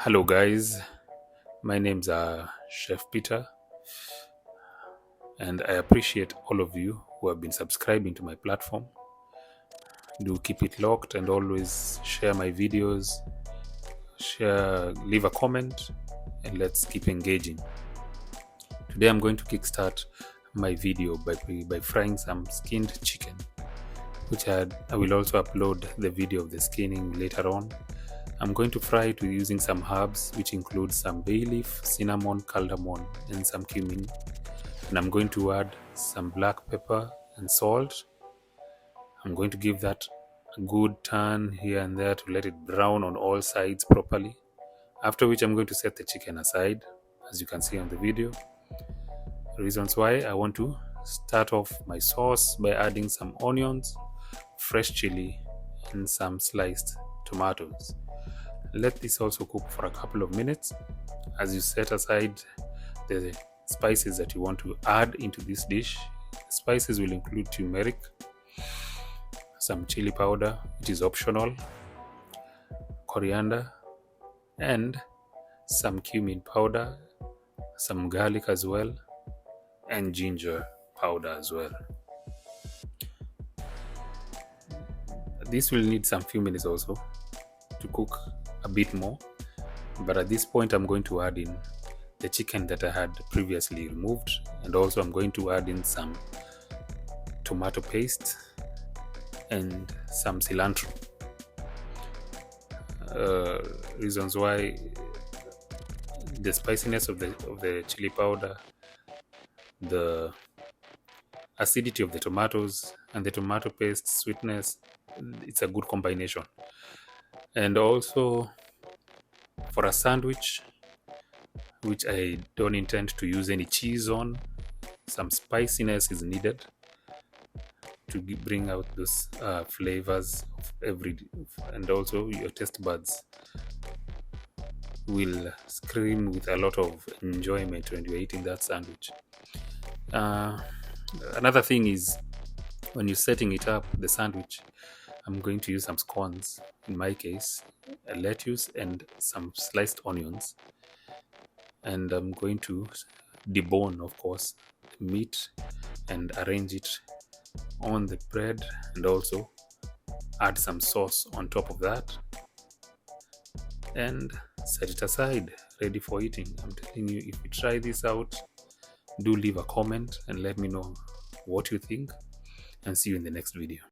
Hello guys, my name's Chef Peter, and I appreciate all of you who have been subscribing to my platform. Do keep it locked and always share my videos, leave a comment, and let's keep engaging. Today I'm going to kickstart my video by frying some skinned chicken, which I will also upload the video of the skinning later on. I'm going to fry it using some herbs, which include some bay leaf, cinnamon, cardamom, and some cumin. And I'm going to add some black pepper and salt. I'm going to give that a good turn here and there to let it brown on all sides properly. After which I'm going to set the chicken aside, as you can see on the video. Reasons why: I want to start off my sauce by adding some onions, fresh chili, and some sliced tomatoes. Let this also cook for a couple of minutes as you set aside the spices that you want to add into this dish. The spices will include turmeric, some chili powder, which is optional, coriander, and some cumin powder, some garlic as well, and ginger powder as well. This will need some few minutes also to cook a bit more, but at this point I'm going to add in the chicken that I had previously removed, and also I'm going to add in some tomato paste and some cilantro. Reasons why: the spiciness of the chili powder, the acidity of the tomatoes, and the tomato paste sweetness. It's a good combination. And also for a sandwich, which I don't intend to use any cheese on, some spiciness is needed to bring out those flavors of and also your taste buds will scream with a lot of enjoyment when you're eating that sandwich. Another thing is, when you're setting it up, the sandwich, I'm going to use some scones, in my case, a lettuce and some sliced onions, and I'm going to debone, of course, meat and arrange it on the bread, and also add some sauce on top of that and set it aside, ready for eating. I'm telling you, if you try this out, do leave a comment and let me know what you think, and see you in the next video.